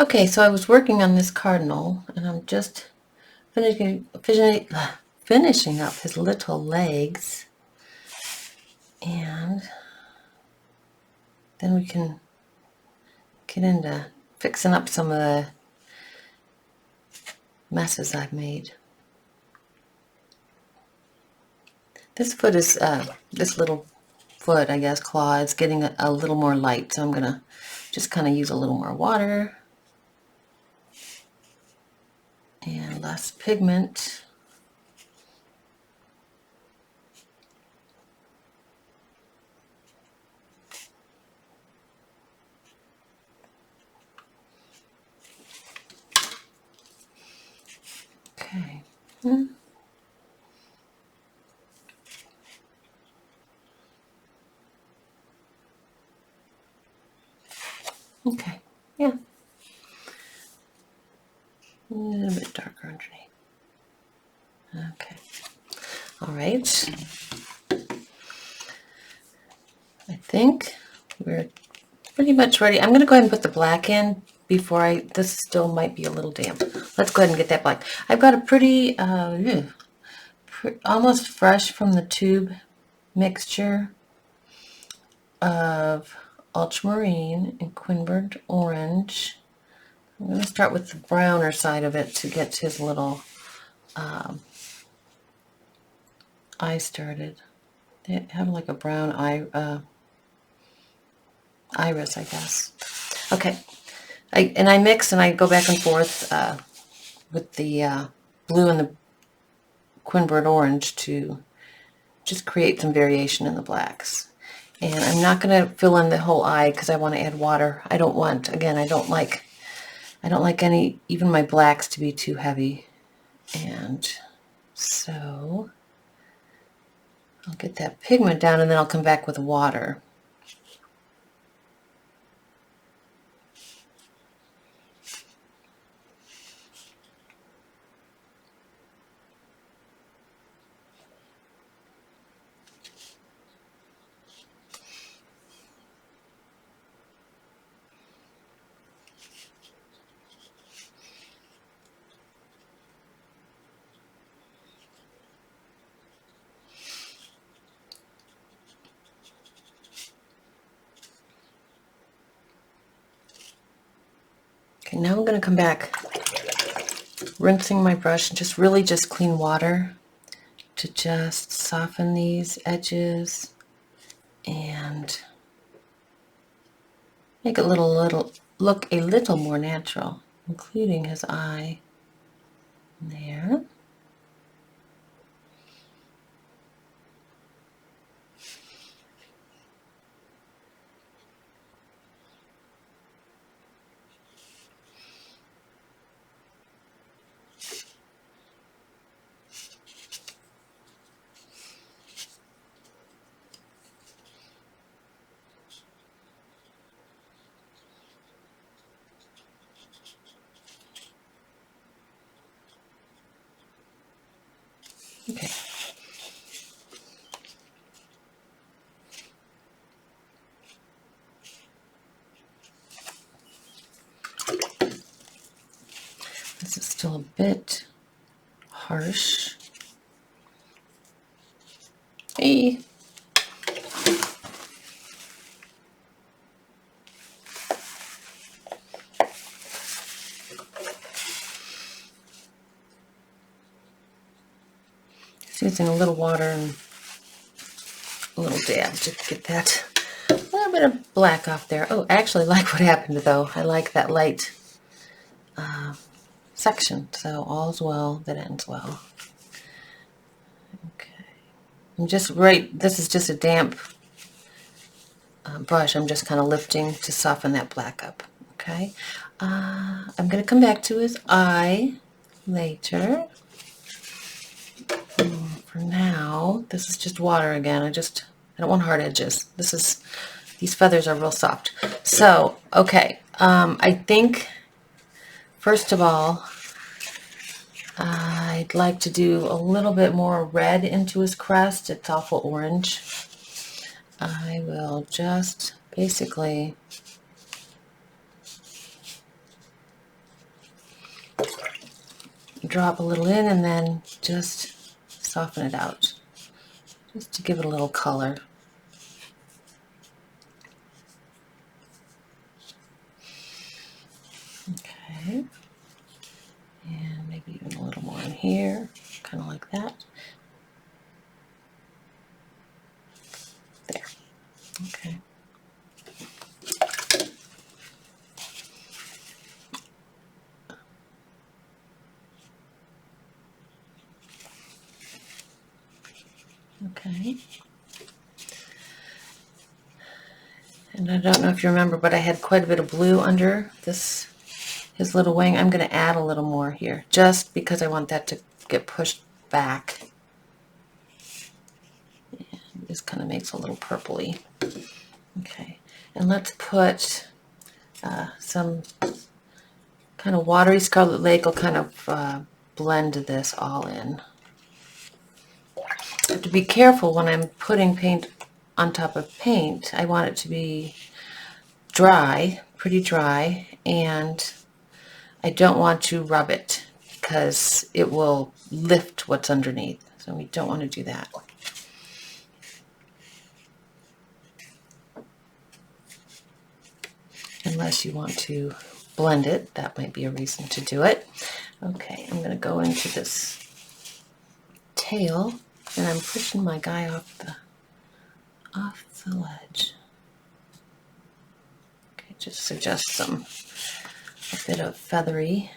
Okay, so I was working on this cardinal, and I'm just finishing up his little legs, and then we can get into fixing up some of the messes I've made. This foot is, this little foot, I guess, claw, is getting a little more light, so I'm going to just kind of use a little more water and less pigment. Okay. Okay, yeah. A little bit darker underneath. Okay. All right. I think we're pretty much ready. I'm going to go ahead and put the black in before this still might be a little damp. Let's go ahead and get that black. I've got a pretty, almost fresh from the tube mixture of ultramarine and quinburnt orange. I'm going to start with the browner side of it to get his little eye started. They have like a brown eye, iris, I guess. Okay, I mix and I go back and forth with the blue and the quinburnt orange to just create some variation in the blacks. And I'm not going to fill in the whole eye because I want to add water. I don't like any, even my blacks, to be too heavy. And so I'll get that pigment down and then I'll come back with water. Okay, now I'm going to come back, rinsing my brush, and just really just clean water to just soften these edges and make it look a little more natural, including his eye there. Okay. This is still a bit harsh. Hey. Just using a little water and a little dab to get that little bit of black off there. Oh, I actually like what happened though. I like that light section. So all's well that ends well. Okay. This is just a damp brush. I'm just kind of lifting to soften that black up. Okay. I'm going to come back to his eye later. For now, this is just water again. I don't want hard edges. These feathers are real soft. So, okay. I think, first of all, I'd like to do a little bit more red into his crest. It's awful orange. I will just basically drop a little in and then just soften it out, just to give it a little color. Okay, and maybe even a little more in here, kind of like that. There. Okay. Okay. And I don't know if you remember, but I had quite a bit of blue under this, his little wing. I'm going to add a little more here, just because I want that to get pushed back. And this kind of makes a little purpley. Okay, and let's put some kind of watery Scarlet Lake will kind of blend this all in. I have to be careful when I'm putting paint on top of paint. I want it to be dry, pretty dry, and I don't want to rub it because it will lift what's underneath. So we don't want to do that. Unless you want to blend it, that might be a reason to do it. Okay, I'm going to go into this tail, and I'm pushing my guy off the ledge. Okay, just suggest a bit of feathery